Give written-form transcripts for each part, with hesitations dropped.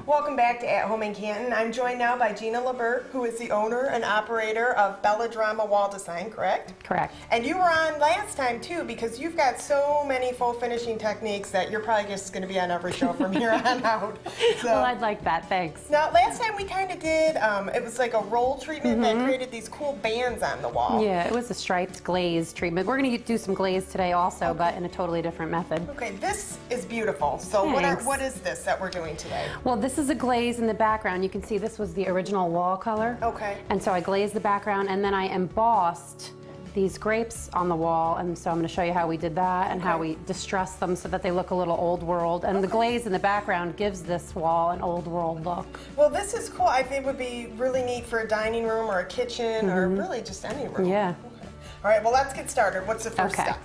Welcome back to At Home in Canton. I'm joined now by Gina Labert, who is the owner and operator of BellaDrama Wall Design, correct? Correct. And you were on last time too, because you've got so many full finishing techniques that you're probably just going to be on every show from here on out. So, well, I'd like that, thanks. Now, last time we kind of did, it was like a roll treatment that created these cool bands on the wall. Yeah, it was a striped glaze treatment. We're going to do some glaze today also, but in a totally different method. Okay, this is beautiful. So what is this that we're doing today? Well, this is a glaze in the background. You can see this was the original wall color. Okay. And so I glazed the background and then I embossed these grapes on the wall, and so I'm going to show you how we did that and how we distressed them so that they look a little old world. And the glaze in the background gives this wall an old world look. Well, this is cool. I think it would be really neat for a dining room or a kitchen or really just any room. Yeah. Okay. All right, well, let's get started. What's the first step?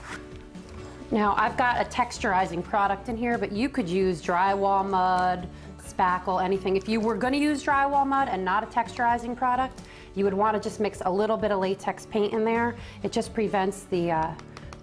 Now, I've got a texturizing product in here, but you could use drywall mud, spackle, anything. If you were going to use drywall mud and not a texturizing product, you would want to just mix a little bit of latex paint in there. It just prevents the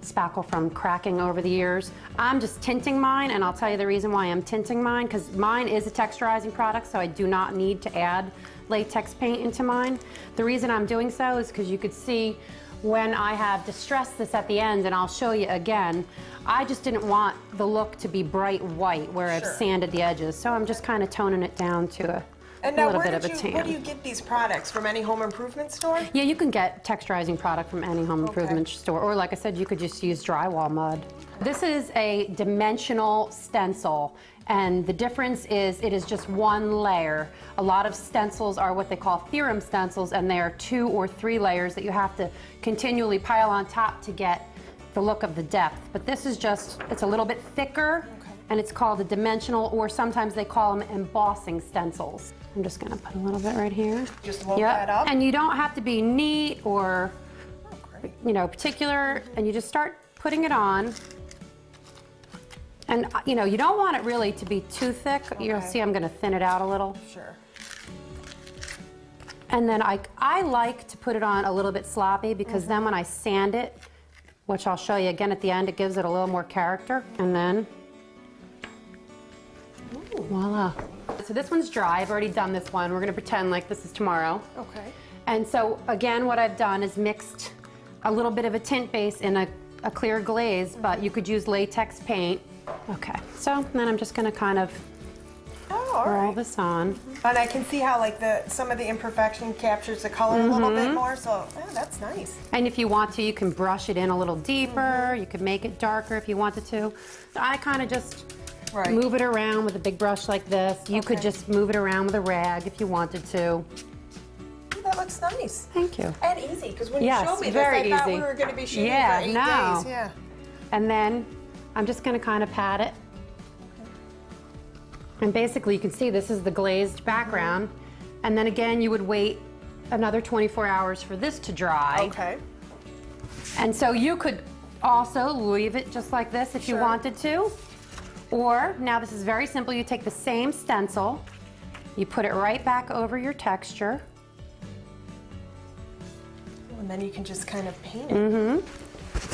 spackle from cracking over the years. I'm just tinting mine, and I'll tell you the reason why I'm tinting mine, because mine is a texturizing product, so I do not need to add latex paint into mine. The reason I'm doing so is because you could see when I have distressed this at the end, and I'll show you again, I just didn't want the look to be bright white where I've sanded the edges, so I'm just kind of toning it down to a little bit of a tan. Where do you get these products? From any home improvement store? Yeah, you can get texturizing product from any home improvement store, or like I said, you could just use drywall mud. This is a dimensional stencil, and the difference is it is just one layer. A lot of stencils are what they call theorem stencils, and they are 2 or 3 layers that you have to continually pile on top to get the look of the depth. But this is just, it's a little bit thicker, and it's called a dimensional, or sometimes they call them embossing stencils. I'm just gonna put a little bit right here. Just load that up? And you don't have to be neat or, you know, particular, and you just start putting it on. And, you know, you don't want it really to be too thick. You'll see I'm gonna thin it out a little. Sure. And then I like to put it on a little bit sloppy, because then when I sand it, which I'll show you again at the end, it gives it a little more character. And then, voila. So this one's dry. I've already done this one. We're gonna pretend like this is tomorrow. Okay. And so again, what I've done is mixed a little bit of a tint base in a clear glaze, but you could use latex paint. Okay, so then I'm just gonna kind of roll this on. And I can see how like some of the imperfection captures the color a little bit more, so that's nice. And if you want to, you can brush it in a little deeper. You could make it darker if you wanted to. I kind of just move it around with a big brush like this. You could just move it around with a rag if you wanted to. That looks nice. Thank you. And easy, because when you showed me this, I thought we were going to be shooting for 8 days. Yeah. And then I'm just going to kind of pat it. And basically, you can see this is the glazed background. And then again, you would wait another 24 hours for this to dry. Okay. And so you could also leave it just like this if you wanted to. Or, now this is very simple, you take the same stencil, you put it right back over your texture. And then you can just kind of paint it.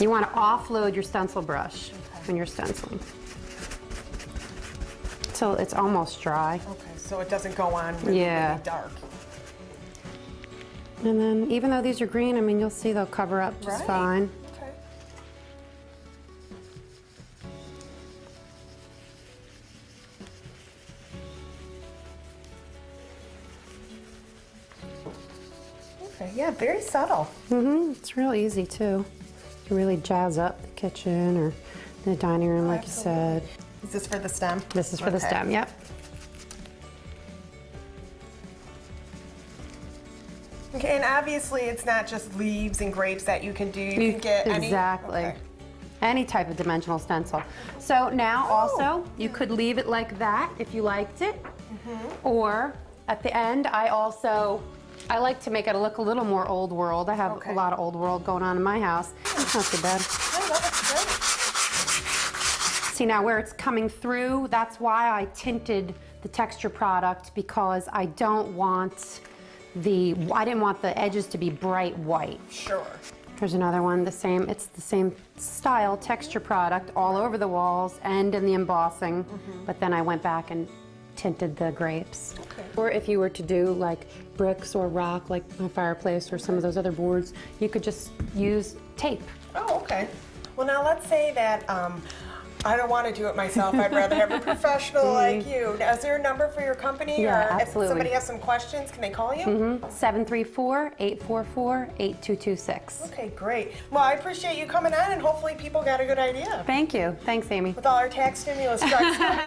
You want to offload your stencil brush when you're stenciling. So it's almost dry. Okay, so it doesn't go on really, really dark. And then, even though these are green, I mean, you'll see they'll cover up just fine. Okay. Okay, yeah, very subtle. It's real easy too. To really jazz up the kitchen or the dining room, like you said. Is this for the stem? This is for the stem, yep. Okay, and obviously it's not just leaves and grapes that you can do. You can get any... Exactly. Any type of dimensional stencil. So now also, you could leave it like that if you liked it. Or at the end, I like to make it look a little more old world. I have a lot of old world going on in my house. It's not too bad. Oh, that looks great. See, now where it's coming through, that's why I tinted the texture product, because I didn't want the edges to be bright white. Sure. Here's another one, it's the same style texture product all over the walls and in the embossing, but then I went back and tinted the grapes. Okay. Or if you were to do like bricks or rock, like a fireplace or some of those other boards, you could just use tape. Oh, okay. Well, now let's say that I don't want to do it myself. I'd rather have a professional like you. Now, is there a number for your company? Yeah, or absolutely. If somebody has some questions, can they call you? 734-844-8226. Okay, great. Well, I appreciate you coming on, and hopefully people got a good idea Thank you. Thanks, Amy. with all our tax stimulus checks.